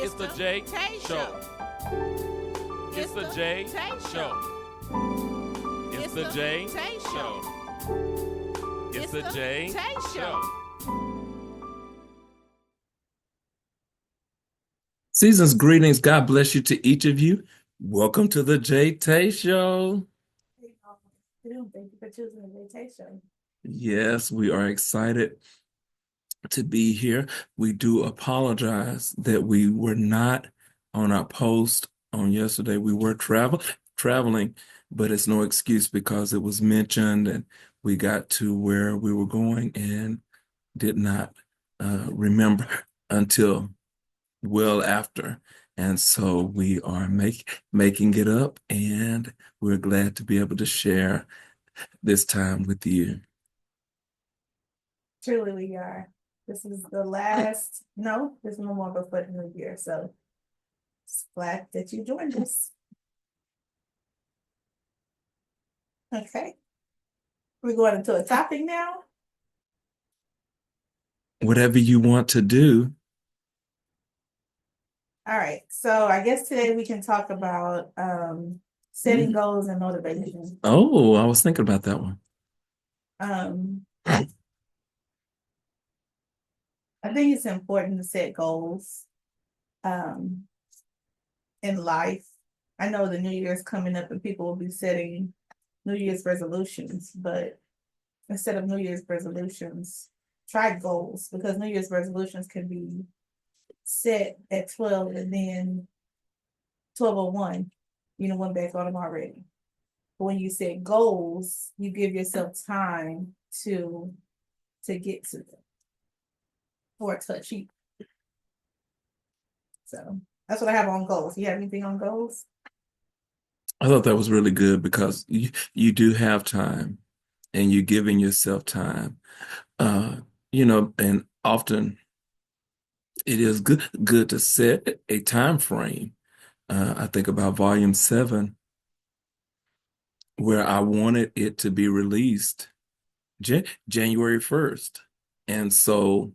It's the JaeTae Show. It's the JaeTae Show. It's the JaeTae Show. It's the JaeTae Show. Season's greetings. God bless you to each of you. Welcome to the JaeTae Show. Thank you for choosing the JaeTae Show. Yes, we are excited to be here. We do apologize that we were not on our post on yesterday. We were traveling, but it's no excuse because it was mentioned and we got to where we were going and did not remember until well after. And so we are making it up, and we're glad to be able to share this time with you. Truly, we are. This is the last, no, there's no more before the new year. So it's glad that you joined us. Okay. We're going into a topic now. Whatever you want to do. All right. So I guess today we can talk about setting goals and motivation. Oh, I was thinking about that one. I think it's important to set goals in life. I know the New Year's coming up and people will be setting New Year's resolutions, but instead of New Year's resolutions, try goals, because New Year's resolutions can be set at 12 and then 12:01, went back on them already. But when you set goals, you give yourself time to get to them or to achieve. So that's what I have on goals. You have anything on goals? I thought that was really good because you do have time and you're giving yourself time. And often it is good to set a time frame. I think about volume 7, where I wanted it to be released January 1st. And so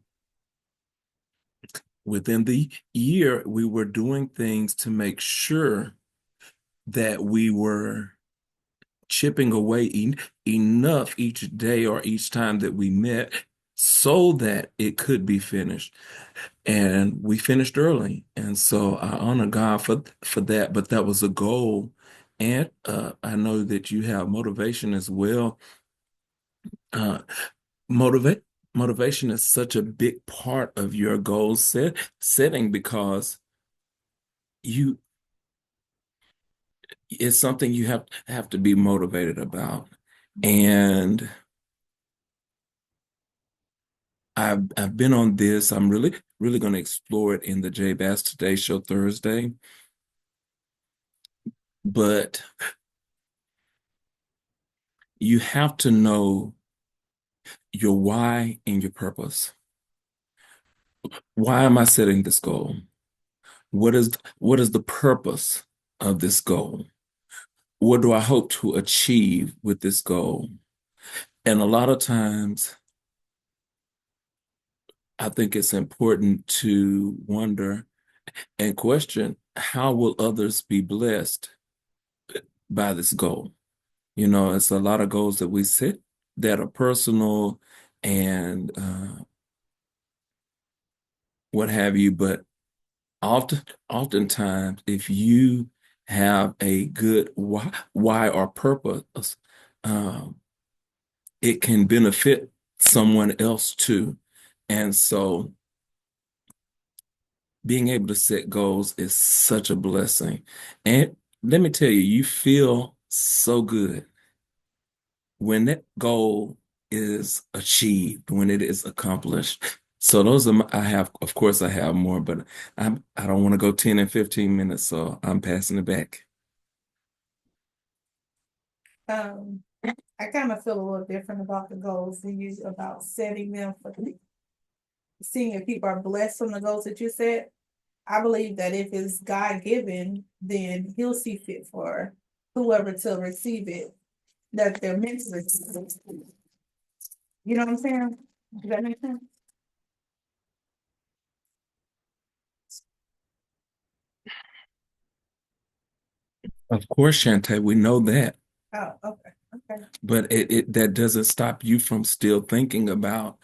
within the year, we were doing things to make sure that we were chipping away enough each day or each time that we met so that it could be finished. And we finished early. And so I honor God for that, but that was a goal. And I know that you have motivation as well. Motivation is such a big part of your goal setting because it's something you have to be motivated about. And I've been on this. I'm really going to explore it in the J Bass Today Show Thursday. But you have to know your why and your purpose. Why am I setting this goal? What is the purpose of this goal? What do I hope to achieve with this goal? And a lot of times, I think it's important to wonder and question, how will others be blessed by this goal? It's a lot of goals that we set that are personal and what have you, but oftentimes, if you have a good why or purpose, it can benefit someone else too. And so being able to set goals is such a blessing. And let me tell you, you feel so good when that goal is achieved, when it is accomplished. So those are of course I have more, but I don't want to go 10 and 15 minutes, so I'm passing it back. I kind of feel a little different about the goals than you, about setting them for seeing if people are blessed from the goals that you set. I believe that if it's God given, then He'll see fit for whoever to receive it, that they're meant to receive it. You know what I'm saying? Does that make sense? Of course, Shantae, we know that. Oh, okay. Okay. But that doesn't stop you from still thinking about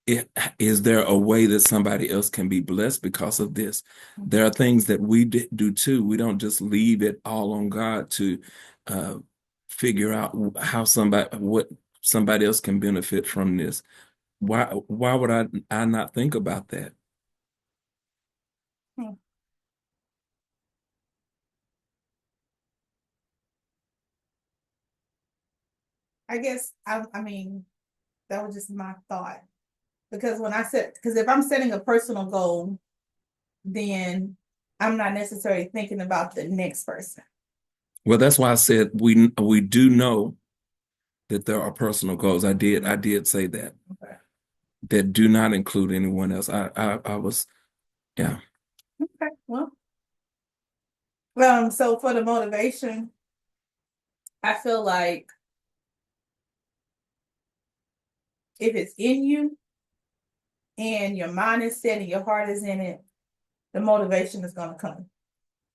it. Is there a way that somebody else can be blessed because of this? There are things that we do too. We don't just leave it all on God to uh, figure out how what somebody else can benefit from this. Why would I not think about that? Hmm. I guess I mean that was just my thought because because if I'm setting a personal goal, then I'm not necessarily thinking about the next person. Well, that's why I said we do know that there are personal goals. I did say that Okay. that do not include anyone else. I was yeah. Okay. So for the motivation, I feel like if it's in you and your mind is set and your heart is in it, the motivation is gonna come.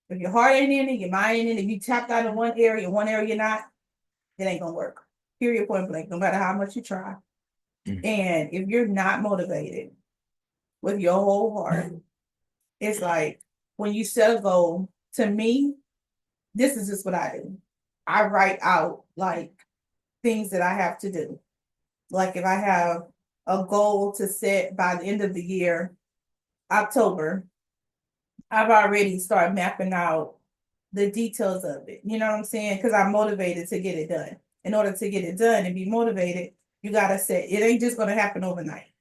If your heart ain't in it, your mind ain't in it, if you tapped out in one area you're not, it ain't gonna work. Period, point blank, no matter how much you try. Mm. And if you're not motivated with your whole heart, it's like when you set a goal, to me, this is just what I do. I write out like things that I have to do. Like if I have a goal to set by the end of the year, October, I've already started mapping out the details of it. You know what I'm saying? Because I'm motivated to get it done. In order to get it done and be motivated, you gotta set it ain't just gonna happen overnight.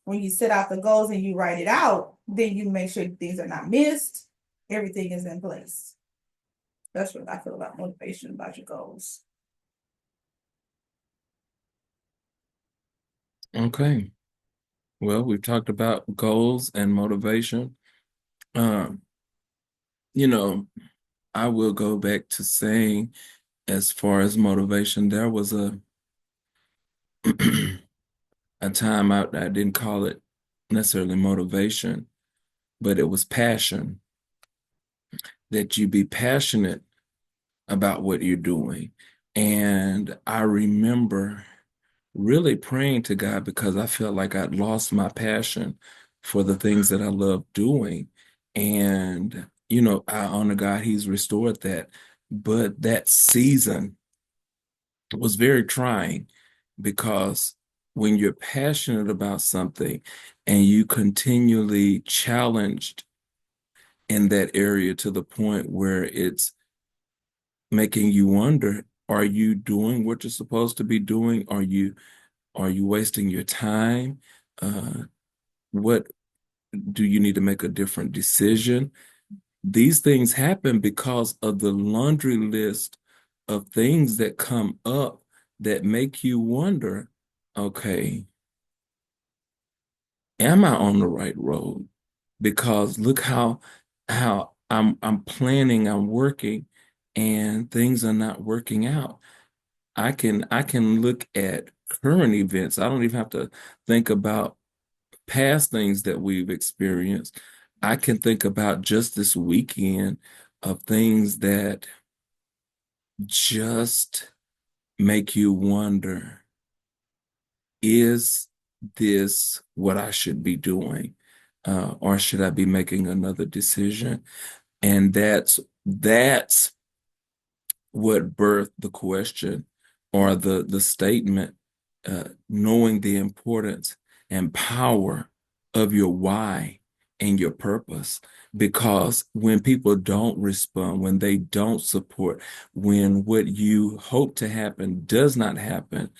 When you set out the goals and you write it out, then you make sure things are not missed, everything is in place. That's what I feel about motivation about your goals. Okay. Well, we've talked about goals and motivation. Um, you know, I will go back to saying, as far as motivation, there was a a time I didn't call it necessarily motivation, but it was passion. That you be passionate about what you're doing. And I remember really praying to God because I felt like I'd lost my passion for the things that I love doing. And, I honor God, He's restored that. But that season was very trying because when you're passionate about something and you continually challenged in that area to the point where it's making you wonder, are you doing what you're supposed to be doing? Are you wasting your time? What do you need to make a different decision? These things happen because of the laundry list of things that come up that make you wonder, okay, am I on the right road? Because look how I'm planning, I'm working, and things are not working out. I can look at current events. I don't even have to think about past things that we've experienced. I can think about just this weekend of things that just make you wonder, is this what I should be doing? Or should I be making another decision? And that's what birthed the question or the statement, knowing the importance and power of your why and your purpose. Because when people don't respond, when they don't support, when what you hope to happen does not happen,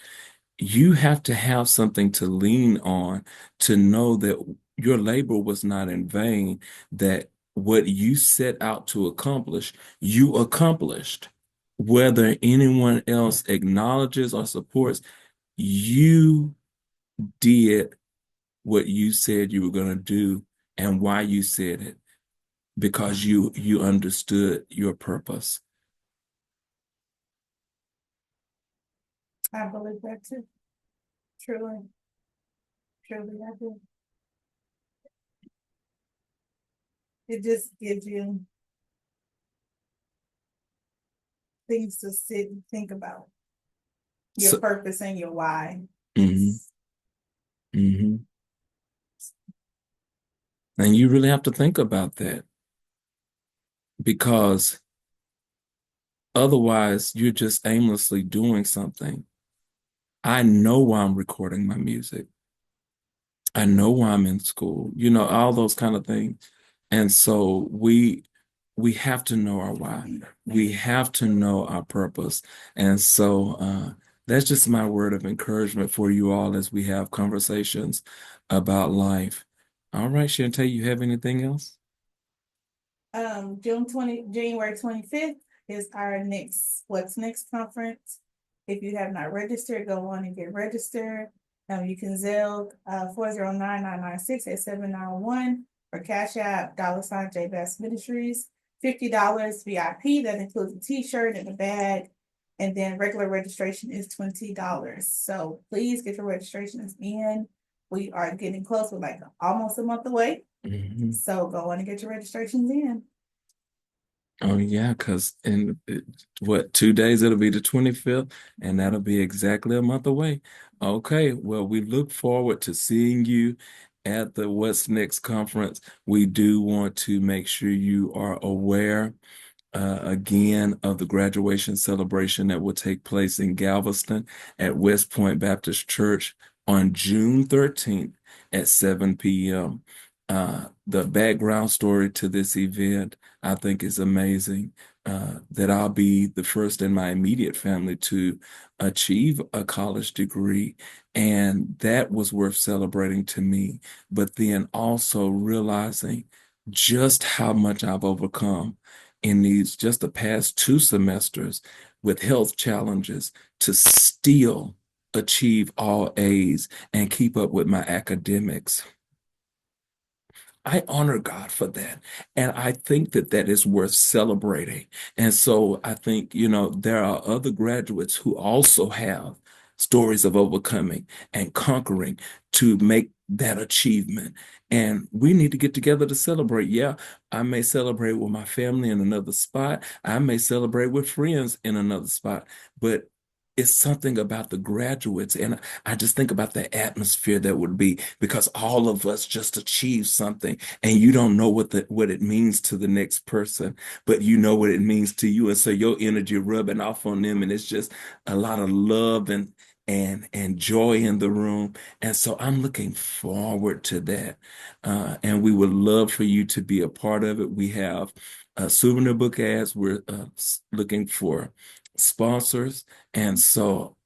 you have to have something to lean on to know that your labor was not in vain, that what you set out to accomplish, you accomplished. Whether anyone else acknowledges or supports, you did what you said you were going to do and why you said it, because you understood your purpose. I believe that too. Truly, truly, I do. It just gives you things to sit and think about. Your purpose and your why. And you really have to think about that, because otherwise you're just aimlessly doing something. I know why I'm recording my music. I know why I'm in school, all those kind of things. And so we have to know our why. We have to know our purpose. And so that's just my word of encouragement for you all as we have conversations about life. All right, JaeTae, you have anything else? January 25th is our What's Next conference. If you have not registered, go on and get registered. You can Zelle 409-996-8791 or Cash App $JBass Ministries. $50 VIP. That includes a t-shirt and a bag. And then regular registration is $20. So please get your registrations in. We are getting close. We're like almost a month away. So go on and get your registrations in. Oh yeah, because in 2 days it'll be the 25th, and that'll be exactly a month away. Okay, well, we look forward to seeing you at the What's Next conference. We do want to make sure you are aware again of the graduation celebration that will take place in Galveston at West Point Baptist Church on June 13th at 7 p.m. The background story to this event, I think, is amazing. That I'll be the first in my immediate family to achieve a college degree, and that was worth celebrating to me. But then also realizing just how much I've overcome in just the past 2 semesters with health challenges to still achieve all A's and keep up with my academics. I honor God for that. And I think that is worth celebrating. And so I think, there are other graduates who also have stories of overcoming and conquering to make that achievement. And we need to get together to celebrate. Yeah, I may celebrate with my family in another spot. I may celebrate with friends in another spot. But it's something about the graduates. And I just think about the atmosphere that would be, because all of us just achieved something, and you don't know what it means to the next person, but you know what it means to you. And so your energy rubbing off on them, and it's just a lot of love and joy in the room. And so I'm looking forward to that. And we would love for you to be a part of it. We have souvenir book ads. We're looking for sponsors. And so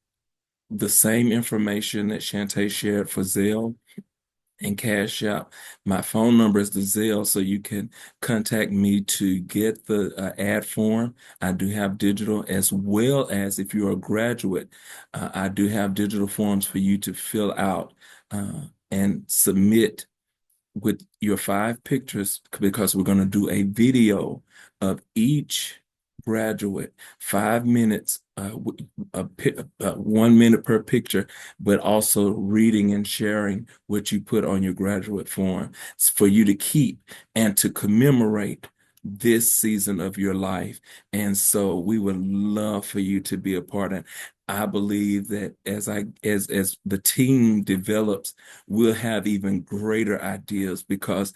the same information that JaeTae shared for Zelle and Cash App, my phone number is the Zelle, so you can contact me to get the ad form. I do have digital, as well as if you're a graduate, I do have digital forms for you to fill out and submit with your 5 pictures, because we're going to do a video of each graduate, 5 minutes, 1 minute per picture, but also reading and sharing what you put on your graduate form. It's for you to keep and to commemorate this season of your life. And so we would love for you to be a part of it. I believe that as the team develops, we'll have even greater ideas, because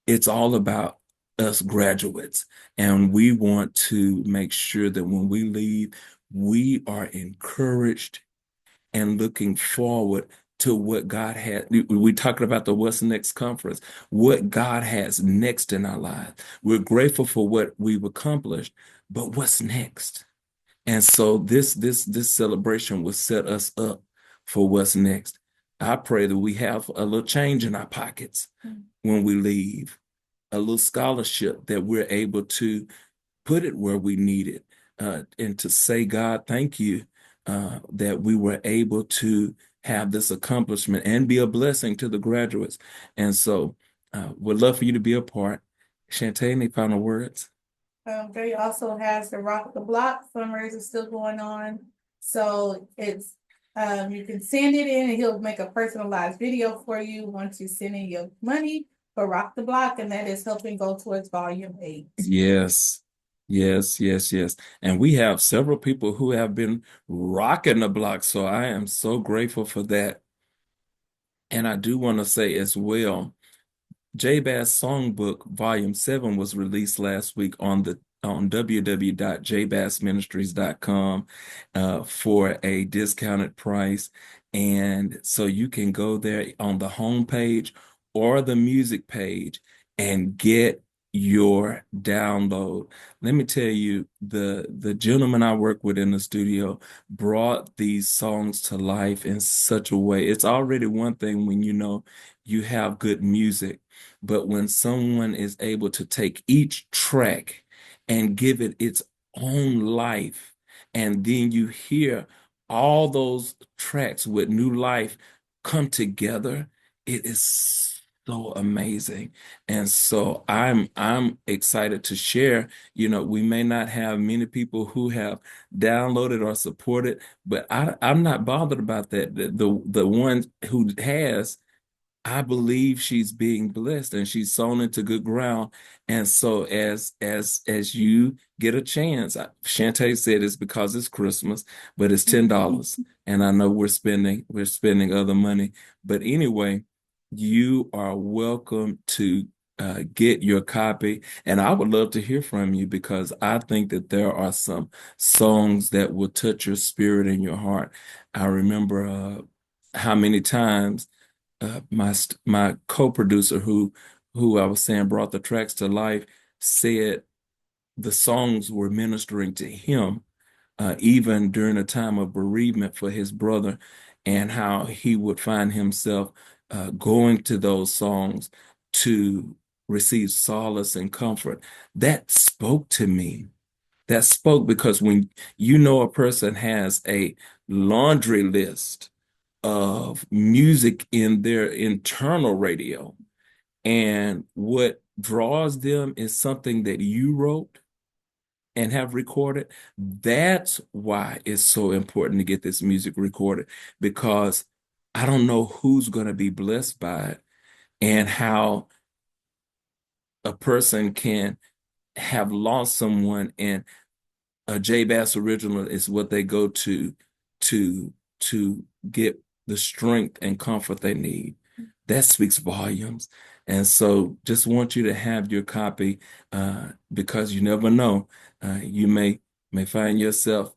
it's all about us graduates. And we want to make sure that when we leave, we are encouraged and looking forward to what God had. We talking about the What's Next conference, what God has next in our lives. We're grateful for what we've accomplished, but what's next? And so this celebration will set us up for what's next. I pray that we have a little change in our pockets when we leave, a little scholarship that we're able to put it where we need it, and to say, God, thank you that we were able to have this accomplishment and be a blessing to the graduates. And so we'd love for you to be a part. JaeTae, any final words? They also has the Rock the Block fundraiser still going on. So it's you can send it in and he'll make a personalized video for you once you send in your money for Rock the Block, and that is helping go towards volume 8. Yes. Yes, yes, yes. And we have several people who have been rocking the block. So I am so grateful for that. And I do want to say as well, J Bass Songbook Volume 7 was released last week on www.jbassministries.com for a discounted price. And so you can go there on the homepage or the music page and get your download. Let me tell you, the gentleman I work with in the studio brought these songs to life in such a way. It's already one thing when you know you have good music, but when someone is able to take each track and give it its own life, and then you hear all those tracks with new life come together, it is so amazing. And so I'm excited to share. We may not have many people who have downloaded or supported, but I'm not bothered about that. The one who has, I believe she's being blessed and she's sown into good ground. And so as you get a chance, Shantae said it's because it's Christmas, but it's $10. And I know we're spending other money. But anyway, you are welcome to get your copy. And I would love to hear from you because I think that there are some songs that will touch your spirit and your heart. I remember how many times my co-producer who I was saying brought the tracks to life said the songs were ministering to him even during a time of bereavement for his brother, and how he would find himself going to those songs to receive solace and comfort. That spoke to me. That spoke because when you know a person has a laundry list of music in their internal radio, and what draws them is something that you wrote and have recorded. That's why it's so important to get this music recorded, because I don't know who's going to be blessed by it, and how a person can have lost someone, and a J Bass original is what they go to to get the strength and comfort they need. That speaks volumes. And so just want you to have your copy because you never know. You may find yourself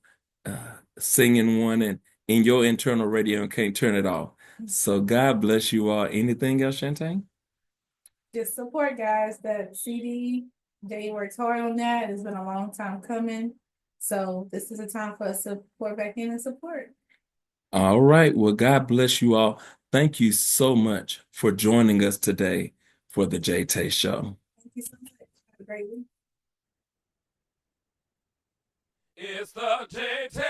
singing one and in your internal radio and can't turn it off. So God bless you all. Anything else, Shantae? Just support, guys. That CD, Jay worked hard on that. It's been a long time coming. So this is a time for us to pour back in and support. All right. Well, God bless you all. Thank you so much for joining us today for the JaeTae Show. Thank you so much. Have a great week. It's the JaeTae